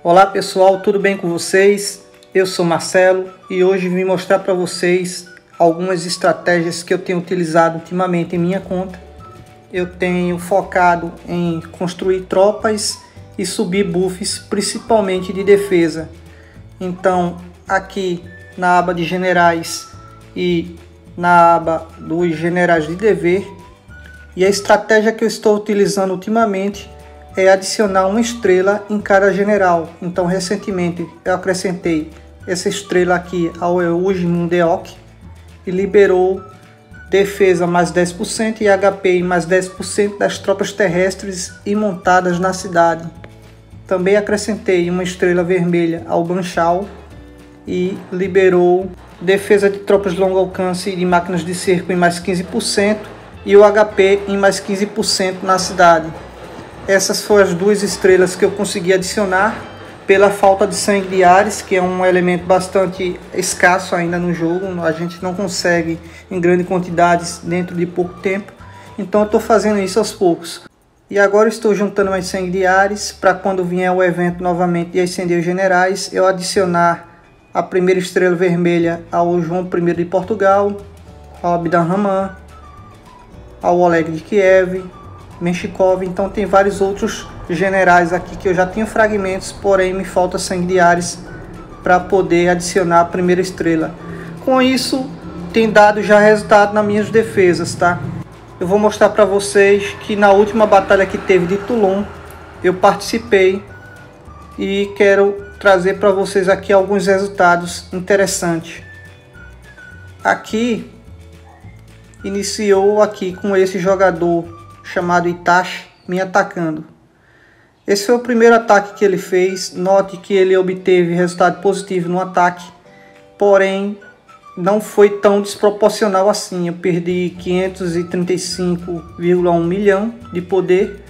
Olá pessoal, tudo bem com vocês? Eu sou Marcelo e hoje vim mostrar para vocês algumas estratégias que eu tenho utilizado ultimamente em minha conta. Eu tenho focado em construir tropas e subir buffs, principalmente de defesa. Então aqui na aba de generais e na aba dos generais de dever, e a estratégia que eu estou utilizando ultimamente é adicionar uma estrela em cada general. Então recentemente eu acrescentei essa estrela aqui ao Euge Mundeok e liberou defesa mais 10% e HP mais 10% das tropas terrestres e montadas na cidade. Também acrescentei uma estrela vermelha ao Banchal e liberou defesa de tropas de longo alcance e de máquinas de cerco em mais 15% e o HP em mais 15% na cidade. Essas foram as duas estrelas que eu consegui adicionar pela falta de sangue de Ares, que é um elemento bastante escasso ainda no jogo. A gente não consegue em grandes quantidades dentro de pouco tempo. Então eu estou fazendo isso aos poucos. E agora estou juntando mais sangue de Ares para quando vier o evento novamente de ascender os generais, eu adicionar a primeira estrela vermelha ao João I de Portugal, ao Abdal Rahman, ao Oleg de Kiev, Menshikov. Então tem vários outros generais aqui que eu já tenho fragmentos, porém me falta sangue de Ares para poder adicionar a primeira estrela. Com isso tem dado já resultado nas minhas defesas, tá? Eu vou mostrar para vocês que na última batalha que teve de Toulon eu participei e quero trazer para vocês aqui alguns resultados interessantes. Aqui iniciou aqui com esse jogador chamado Itachi me atacando. Esse foi o primeiro ataque que ele fez. Note que ele obteve resultado positivo no ataque, porém não foi tão desproporcional assim. Eu perdi 535,1 milhão de poder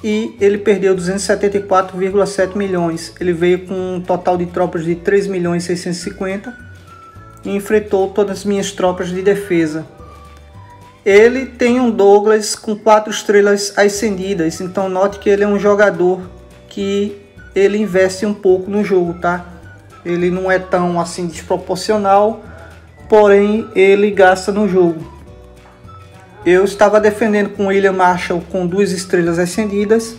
e ele perdeu 274,7 milhões. Ele veio com um total de tropas de 3.650.000 e enfrentou todas as minhas tropas de defesa. Ele tem um Douglas com 4 estrelas ascendidas, então note que ele é um jogador que ele investe um pouco no jogo, tá? Ele não é tão assim desproporcional, porém ele gasta no jogo. Eu estava defendendo com William Marshall com 2 estrelas ascendidas,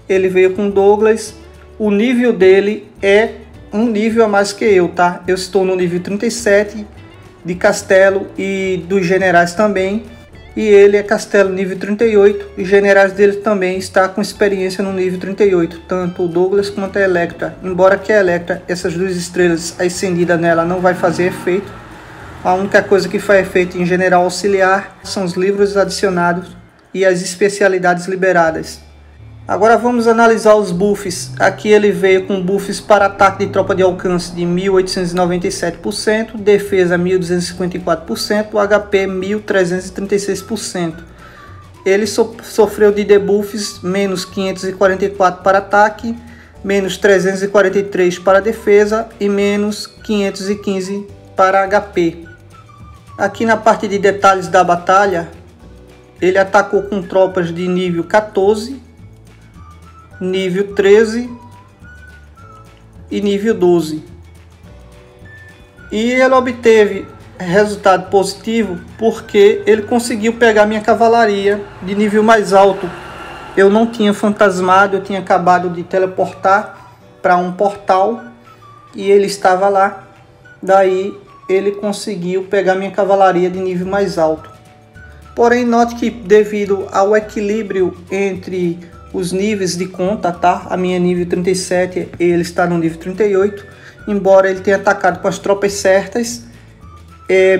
ele veio com Douglas, o nível dele é um nível a mais que eu, tá? Eu estou no nível 37 de castelo e dos generais também. E ele é castelo nível 38, e os generais dele também está com experiência no nível 38, tanto o Douglas quanto a Electra. Embora que a Electra, essas 2 estrelas acendidas nela não vai fazer efeito. A única coisa que faz efeito em general auxiliar são os livros adicionados e as especialidades liberadas. Agora vamos analisar os buffs. Aqui ele veio com buffs para ataque de tropa de alcance de 1897%, defesa 1254%, HP 1336%. Ele sofreu de debuffs menos 544 para ataque, menos 343 para defesa e menos 515 para HP. Aqui na parte de detalhes da batalha, ele atacou com tropas de nível 14, nível 13 e nível 12. E ele obteve resultado positivo porque ele conseguiu pegar minha cavalaria de nível mais alto. Eu não tinha fantasmado, eu tinha acabado de teleportar para um portal e ele estava lá. Daí ele conseguiu pegar minha cavalaria de nível mais alto. Porém, note que devido ao equilíbrio entre os níveis de conta, tá? A minha nível 37, ele está no nível 38. Embora ele tenha atacado com as tropas certas,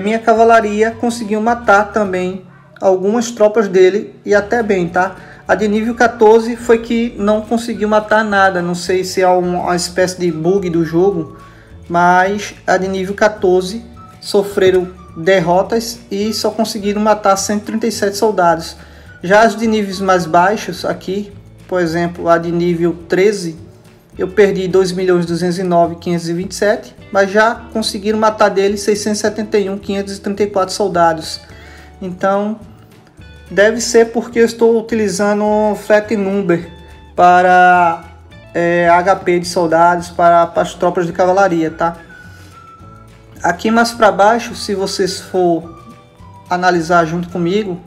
minha cavalaria conseguiu matar também algumas tropas dele e até bem, tá? A de nível 14 foi que não conseguiu matar nada. Não sei se é uma espécie de bug do jogo, mas a de nível 14 sofreram derrotas e só conseguiram matar 137 soldados. Já as de níveis mais baixos aqui, por exemplo, a de nível 13, eu perdi 2.209.527, mas já conseguiram matar dele 671.534 soldados. Então, deve ser porque eu estou utilizando o Flat Number para HP de soldados para as tropas de cavalaria, tá? Aqui mais para baixo, se vocês for analisar junto comigo,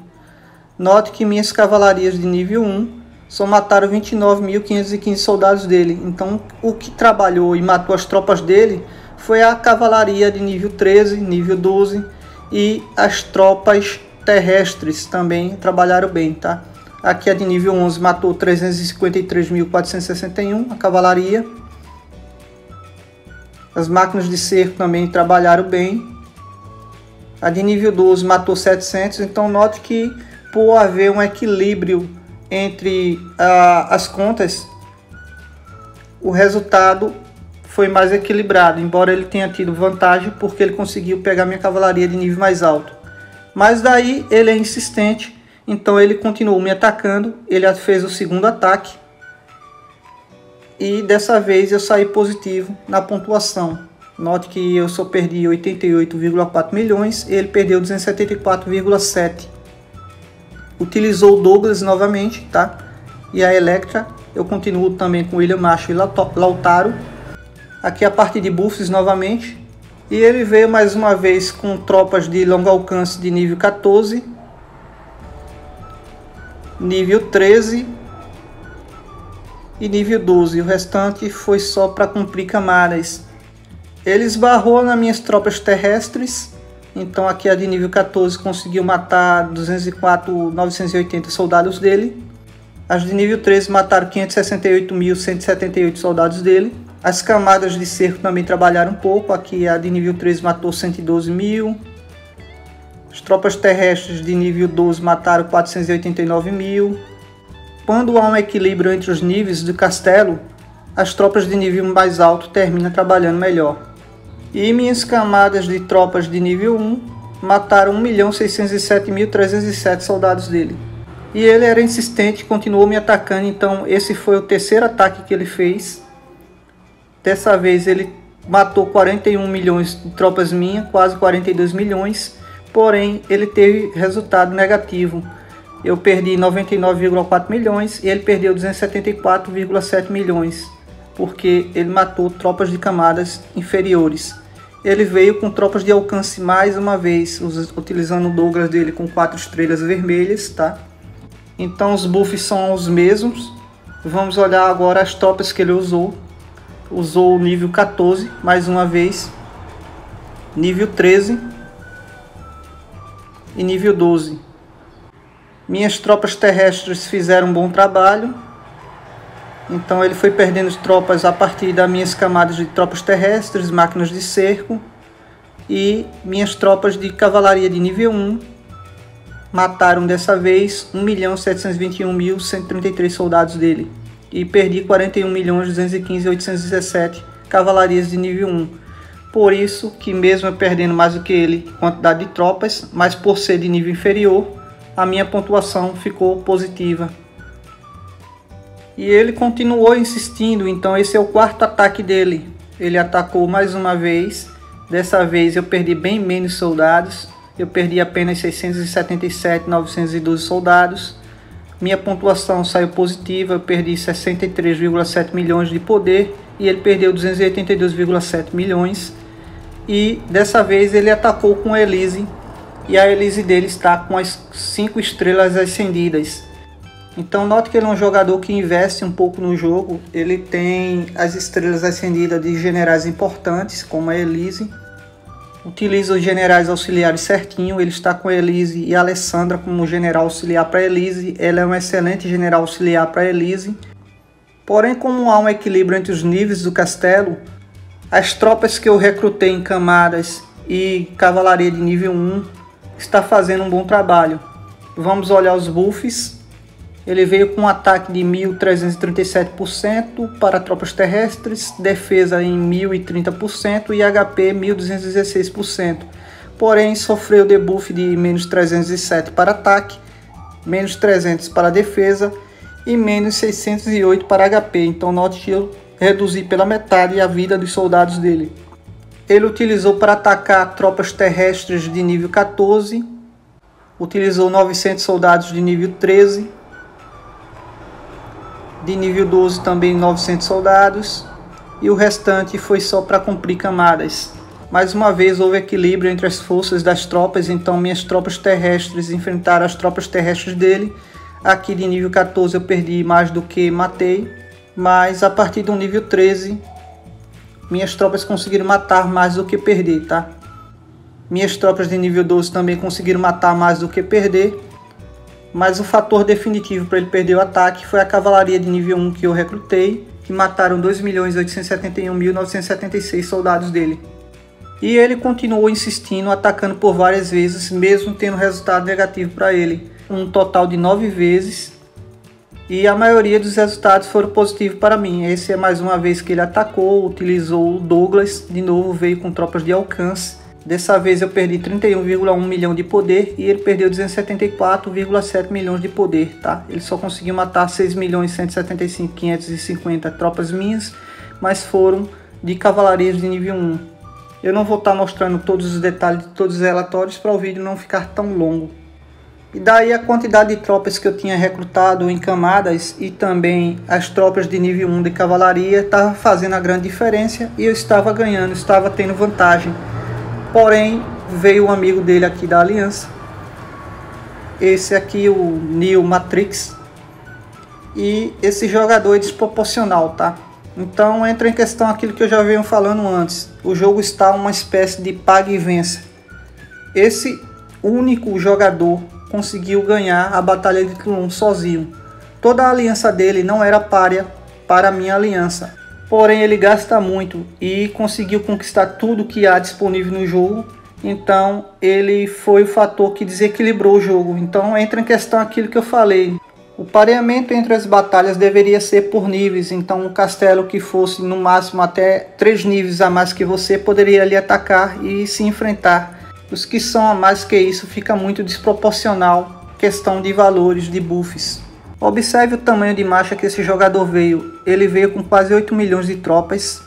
note que minhas cavalarias de nível 1 só mataram 29.515 soldados dele. Então o que trabalhou e matou as tropas dele foi a cavalaria de nível 13, nível 12 e as tropas terrestres também trabalharam bem, tá? Aqui a de nível 11 matou 353.461 a cavalaria. As máquinas de cerco também trabalharam bem. A de nível 12 matou 700. Então note que por haver um equilíbrio entre as contas, o resultado foi mais equilibrado, embora ele tenha tido vantagem porque ele conseguiu pegar minha cavalaria de nível mais alto. Mas daí ele é insistente, então ele continuou me atacando. Ele fez o segundo ataque e dessa vez eu saí positivo na pontuação. Note que eu só perdi 88,4 milhões e ele perdeu 274,7. Utilizou o Douglas novamente, tá? E a Electra. Eu continuo também com William Macho e Lautaro. Aqui a parte de buffs novamente. E ele veio mais uma vez com tropas de longo alcance de nível 14, nível 13 e nível 12. O restante foi só para cumprir camadas. Ele esbarrou nas minhas tropas terrestres. Então aqui a de nível 14 conseguiu matar 204.980 soldados dele. As de nível 13 mataram 568.178 soldados dele. As camadas de cerco também trabalharam um pouco. Aqui a de nível 13 matou 112.000. As tropas terrestres de nível 12 mataram 489.000. Quando há um equilíbrio entre os níveis do castelo, as tropas de nível mais alto terminam trabalhando melhor. E minhas camadas de tropas de nível 1 mataram 1.607.307 soldados dele. E ele era insistente e continuou me atacando, então esse foi o terceiro ataque que ele fez. Dessa vez ele matou 41 milhões de tropas minhas, quase 42 milhões, porém ele teve resultado negativo. Eu perdi 99,4 milhões e ele perdeu 274,7 milhões, porque ele matou tropas de camadas inferiores. Ele veio com tropas de alcance mais uma vez, utilizando o Douglas dele com 4 estrelas vermelhas, tá? Então os buffs são os mesmos. Vamos olhar agora as tropas que ele usou. Usou o nível 14 mais uma vez, nível 13 e nível 12. Minhas tropas terrestres fizeram um bom trabalho. Então ele foi perdendo tropas a partir das minhas camadas de tropas terrestres, máquinas de cerco. E minhas tropas de cavalaria de nível 1 mataram dessa vez 1.721.133 soldados dele. E perdi 41.215.817 cavalarias de nível 1. Por isso que mesmo eu perdendo mais do que ele quantidade de tropas, mas por ser de nível inferior, a minha pontuação ficou positiva. E ele continuou insistindo, então esse é o quarto ataque dele. Ele atacou mais uma vez. Dessa vez eu perdi bem menos soldados. Eu perdi apenas 677.912 soldados. Minha pontuação saiu positiva. Eu perdi 63,7 milhões de poder e ele perdeu 282,7 milhões. E dessa vez ele atacou com a Elise. E a Elise dele está com as 5 estrelas ascendidas. Então note que ele é um jogador que investe um pouco no jogo. Ele tem as estrelas ascendidas de generais importantes, como a Elise. Utiliza os generais auxiliares certinho. Ele está com a Elise e a Alessandra como general auxiliar para a Elise. Ela é um excelente general auxiliar para a Elise. Porém, como há um equilíbrio entre os níveis do castelo, as tropas que eu recrutei em camadas e cavalaria de nível 1 está fazendo um bom trabalho. Vamos olhar os buffs. Ele veio com um ataque de 1.337% para tropas terrestres, defesa em 1.030% e HP 1.216%. Porém, sofreu debuff de menos 307 para ataque, menos 300 para defesa e menos 608 para HP. Então note que eu reduzi pela metade a vida dos soldados dele. Ele utilizou para atacar tropas terrestres de nível 14, utilizou 900 soldados de nível 13, de nível 12 também 900 soldados, e o restante foi só para cumprir camadas. Mais uma vez houve equilíbrio entre as forças das tropas, então minhas tropas terrestres enfrentaram as tropas terrestres dele. Aqui de nível 14 eu perdi mais do que matei, mas a partir do nível 13 minhas tropas conseguiram matar mais do que perder, tá? Minhas tropas de nível 12 também conseguiram matar mais do que perder, mas o fator definitivo para ele perder o ataque foi a cavalaria de nível 1 que eu recrutei, que mataram 2.871.976 soldados dele. E ele continuou insistindo, atacando por várias vezes, mesmo tendo resultado negativo para ele. Um total de 9 vezes. E a maioria dos resultados foram positivos para mim. Esse é mais uma vez que ele atacou, utilizou o Douglas, de novo veio com tropas de alcance. Dessa vez eu perdi 31,1 milhão de poder e ele perdeu 274,7 milhões de poder, tá? Ele só conseguiu matar 6.175.550 tropas minhas, mas foram de cavalarias de nível 1. Eu não vou estar mostrando todos os detalhes de todos os relatórios para o vídeo não ficar tão longo. E daí a quantidade de tropas que eu tinha recrutado em camadas e também as tropas de nível 1 de cavalaria estava fazendo a grande diferença e eu estava ganhando, estava tendo vantagem. Porém, veio um amigo dele aqui da aliança, esse aqui, o Neo Matrix, e esse jogador é desproporcional, tá? Então entra em questão aquilo que eu já venho falando antes, o jogo está uma espécie de pague e vença. Esse único jogador conseguiu ganhar a Batalha de Toulon sozinho. Toda a aliança dele não era pária para a minha aliança. Porém ele gasta muito e conseguiu conquistar tudo que há disponível no jogo. Então ele foi o fator que desequilibrou o jogo. Então entra em questão aquilo que eu falei. O pareamento entre as batalhas deveria ser por níveis. Então um castelo que fosse no máximo até 3 níveis a mais que você poderia ali atacar e se enfrentar. Os que são a mais que isso fica muito desproporcional, questão de valores de buffs. Observe o tamanho de marcha que esse jogador veio. Ele veio com quase 8 milhões de tropas.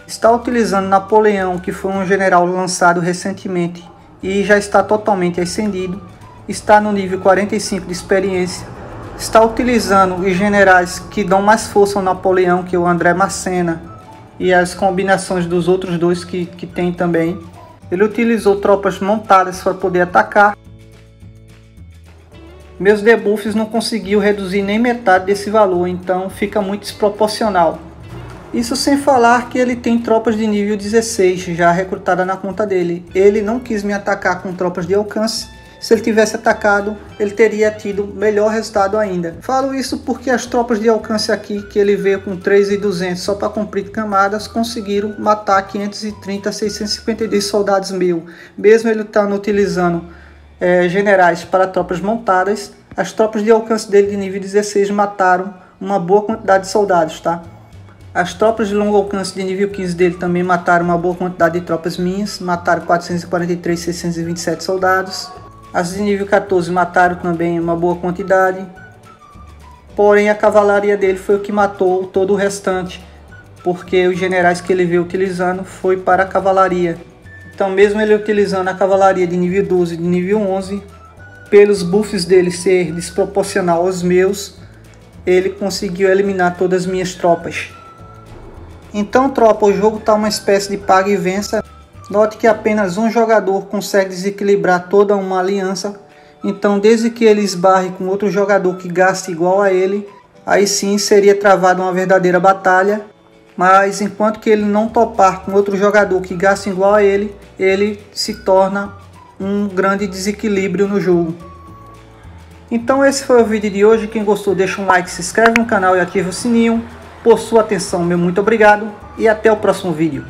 Está utilizando Napoleão, que foi um general lançado recentemente e já está totalmente ascendido. Está no nível 45 de experiência. Está utilizando os generais que dão mais força ao Napoleão, que é o André Massena, e as combinações dos outros dois que tem também. Ele utilizou tropas montadas para poder atacar. Meus debuffs não conseguiu reduzir nem metade desse valor, então fica muito desproporcional. Isso sem falar que ele tem tropas de nível 16 já recrutada na conta dele. Ele não quis me atacar com tropas de alcance. Se ele tivesse atacado, ele teria tido melhor resultado ainda. Falo isso porque as tropas de alcance aqui, que ele veio com 3.200 só para cumprir camadas, conseguiram matar 530 a 652 soldados meus. Mesmo ele estando utilizando generais para tropas montadas, as tropas de alcance dele de nível 16 mataram uma boa quantidade de soldados, tá? As tropas de longo alcance de nível 15 dele também mataram uma boa quantidade de tropas minhas, mataram 443.627 soldados. As de nível 14 mataram também uma boa quantidade. Porém a cavalaria dele foi o que matou todo o restante, porque os generais que ele veio utilizando foi para a cavalaria. Então mesmo ele utilizando a cavalaria de nível 12 e de nível 11, pelos buffs dele ser desproporcional aos meus, ele conseguiu eliminar todas as minhas tropas. Então tropa, o jogo está uma espécie de pague e vença. Note que apenas um jogador consegue desequilibrar toda uma aliança. Então desde que ele esbarre com outro jogador que gaste igual a ele, aí sim seria travada uma verdadeira batalha. Mas enquanto que ele não topar com outro jogador que gaste igual a ele, ele se torna um grande desequilíbrio no jogo. Então esse foi o vídeo de hoje. Quem gostou deixa um like, se inscreve no canal e ativa o sininho. Por sua atenção, meu muito obrigado e até o próximo vídeo.